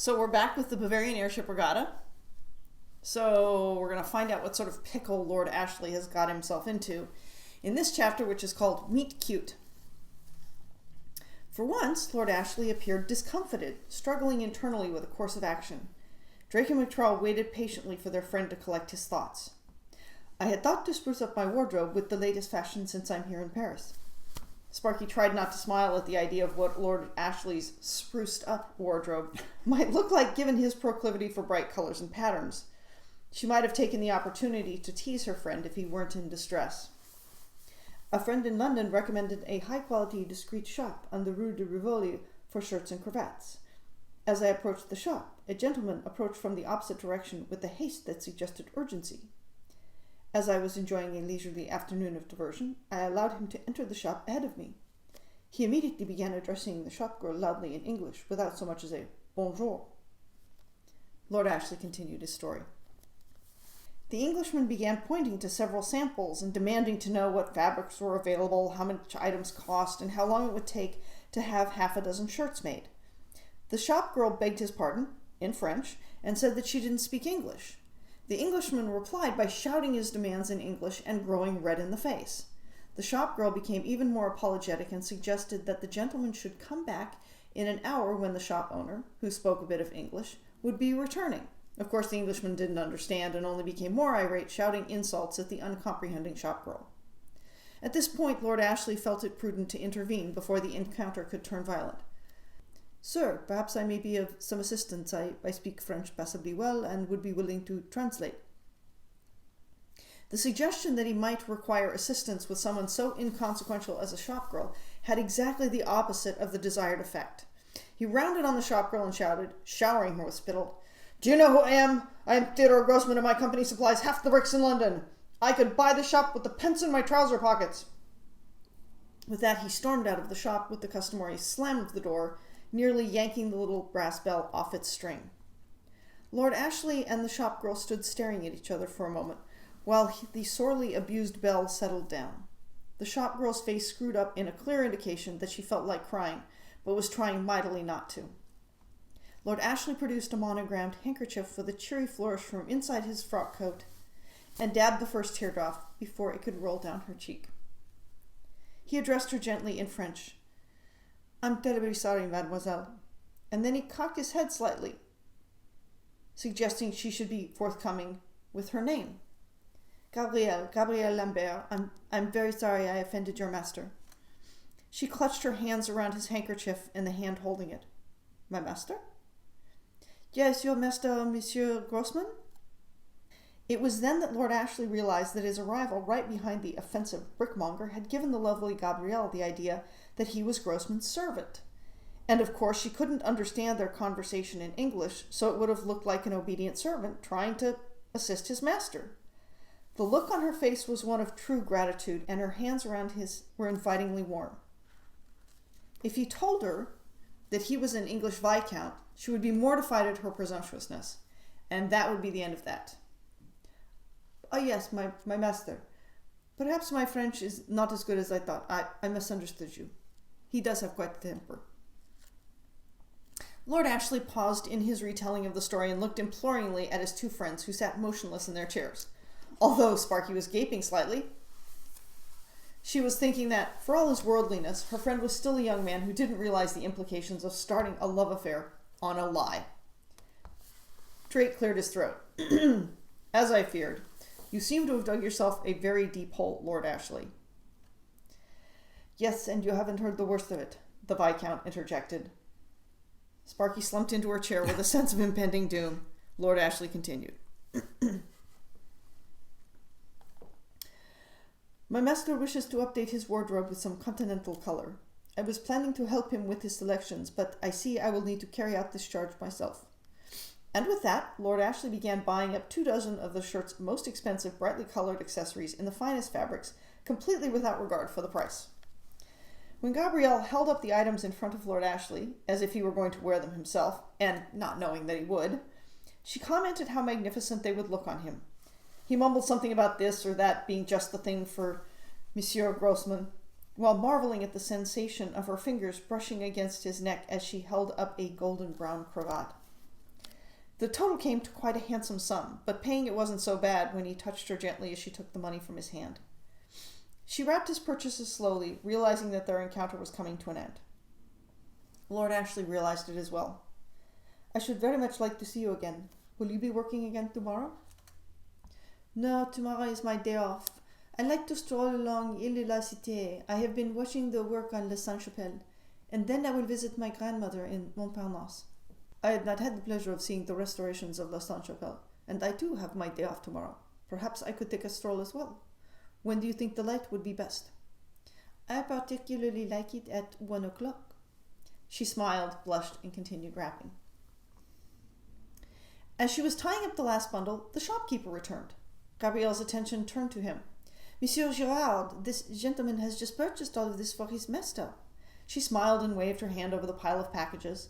So we're back with the Bavarian Airship Regatta. So we're going to find out what sort of pickle Lord Ashley has got himself into in this chapter, which is called Meet Cute. For once, Lord Ashley appeared discomfited, struggling internally with a course of action. Drake and McTrowell waited patiently for their friend to collect his thoughts. I had thought to spruce up my wardrobe with the latest fashion since I'm here in Paris. Sparky tried not to smile at the idea of what Lord Ashley's spruced up wardrobe might look like given his proclivity for bright colors and patterns. She might have taken the opportunity to tease her friend if he weren't in distress. A friend in London recommended a high-quality, discreet shop on the Rue de Rivoli for shirts and cravats. As I approached the shop, a gentleman approached from the opposite direction with a haste that suggested urgency. As I was enjoying a leisurely afternoon of diversion, I allowed him to enter the shop ahead of me. He immediately began addressing the shopgirl loudly in English, without so much as a bonjour. Lord Ashley continued his story. The Englishman began pointing to several samples and demanding to know what fabrics were available, how much items cost, and how long it would take to have half a dozen shirts made. The shopgirl begged his pardon, in French, and said that she didn't speak English. The Englishman replied by shouting his demands in English and growing red in the face. The shopgirl became even more apologetic and suggested that the gentleman should come back in an hour when the shop owner, who spoke a bit of English, would be returning. Of course, the Englishman didn't understand and only became more irate, shouting insults at the uncomprehending shopgirl. At this point, Lord Ashley felt it prudent to intervene before the encounter could turn violent. Sir, perhaps I may be of some assistance. I speak French passably well and would be willing to translate. The suggestion that he might require assistance with someone so inconsequential as a shopgirl had exactly the opposite of the desired effect. He rounded on the shopgirl and shouted, showering her with spittle, "Do you know who I am? I am Theodore Grossman, and my company supplies half the bricks in London. I could buy the shop with the pence in my trouser pockets." With that, he stormed out of the shop with the customary slam of the door, nearly yanking the little brass bell off its string. Lord Ashley and the shopgirl stood staring at each other for a moment, while the sorely abused bell settled down. The shopgirl's face screwed up in a clear indication that she felt like crying, but was trying mightily not to. Lord Ashley produced a monogrammed handkerchief with a cheery flourish from inside his frock coat and dabbed the first teardrop before it could roll down her cheek. He addressed her gently in French. "I'm terribly sorry, mademoiselle." And then he cocked his head slightly, suggesting she should be forthcoming with her name. Gabrielle Lambert. I'm very sorry I offended your master." She clutched her hands around his handkerchief and the hand holding it. "My master?" "Yes, your master, Monsieur Grossman." It was then that Lord Ashley realized that his arrival right behind the offensive brickmonger had given the lovely Gabrielle the idea that he was Grossman's servant. And of course she couldn't understand their conversation in English, so it would have looked like an obedient servant trying to assist his master. The look on her face was one of true gratitude, and her hands around his were invitingly warm. If he told her that he was an English viscount, she would be mortified at her presumptuousness, and that would be the end of that. "Oh yes, my master. Perhaps my French is not as good as I thought. I misunderstood you. He does have quite a temper." Lord Ashley paused in his retelling of the story and looked imploringly at his two friends who sat motionless in their chairs. Although Sparky was gaping slightly, she was thinking that, for all his worldliness, her friend was still a young man who didn't realize the implications of starting a love affair on a lie. Drake cleared his throat. "As I feared. You seem to have dug yourself a very deep hole, Lord Ashley." "Yes, and you haven't heard the worst of it," the Viscount interjected. Sparky slumped into her chair with a sense of impending doom. Lord Ashley continued. "My master wishes to update his wardrobe with some continental color. I was planning to help him with his selections, but I see I will need to carry out this charge myself." And with that, Lord Ashley began buying up 24 of the shirt's most expensive, brightly colored accessories in the finest fabrics, completely without regard for the price. When Gabrielle held up the items in front of Lord Ashley, as if he were going to wear them himself, and not knowing that he would, she commented how magnificent they would look on him. He mumbled something about this or that being just the thing for Monsieur Grossman, while marveling at the sensation of her fingers brushing against his neck as she held up a golden brown cravat. The total came to quite a handsome sum, but paying it wasn't so bad when he touched her gently as she took the money from his hand. She wrapped his purchases slowly, realizing that their encounter was coming to an end. Lord Ashley realized it as well. "I should very much like to see you again. Will you be working again tomorrow?" "No, tomorrow is my day off. I like to stroll along Ile de la Cité. I have been watching the work on La Sainte-Chapelle, and then I will visit my grandmother in Montparnasse. I have not had the pleasure of seeing the restorations of La Sainte-Chapelle, and I too have my day off tomorrow. Perhaps I could take a stroll as well. When do you think the light would be best?" "I particularly like it at 1 o'clock. She smiled, blushed, and continued wrapping. As she was tying up the last bundle, the shopkeeper returned. Gabrielle's attention turned to him. "Monsieur Girard, this gentleman has just purchased all of this for his master." She smiled and waved her hand over the pile of packages.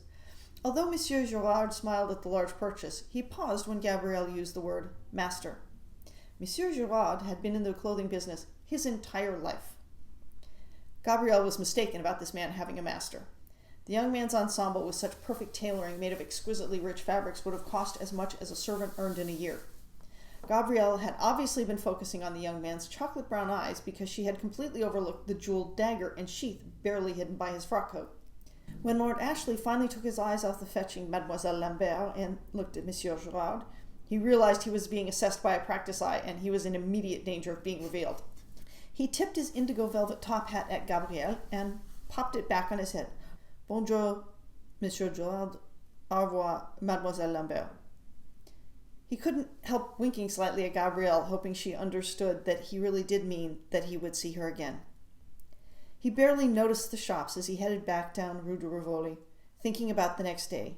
Although Monsieur Girard smiled at the large purchase, he paused when Gabrielle used the word master. Monsieur Girard had been in the clothing business his entire life. Gabrielle was mistaken about this man having a master. The young man's ensemble with such perfect tailoring made of exquisitely rich fabrics would have cost as much as a servant earned in a year. Gabrielle had obviously been focusing on the young man's chocolate brown eyes because she had completely overlooked the jeweled dagger and sheath barely hidden by his frock coat. When Lord Ashley finally took his eyes off the fetching Mademoiselle Lambert and looked at Monsieur Girard, he realized he was being assessed by a practice eye and he was in immediate danger of being revealed. He tipped his indigo velvet top hat at Gabrielle and popped it back on his head. "Bonjour, Monsieur Girard. Au revoir, Mademoiselle Lambert." He couldn't help winking slightly at Gabrielle, hoping she understood that he really did mean that he would see her again. He barely noticed the shops as he headed back down Rue de Rivoli, thinking about the next day.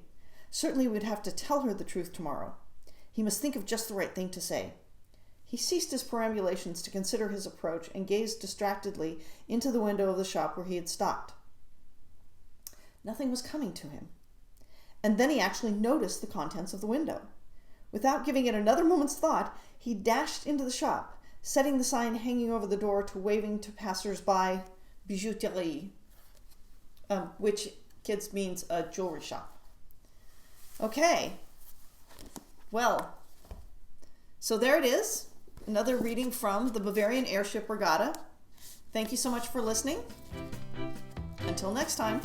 Certainly he would have to tell her the truth tomorrow. He must think of just the right thing to say. He ceased his perambulations to consider his approach and gazed distractedly into the window of the shop where he had stopped. Nothing was coming to him. And then he actually noticed the contents of the window. Without giving it another moment's thought, he dashed into the shop, setting the sign hanging over the door to waving to passers-by, bijouterie, which, kids, means a jewelry shop. Okay. Well, so there it is. Another reading from the Bavarian Airship Regatta. Thank you so much for listening. Until next time.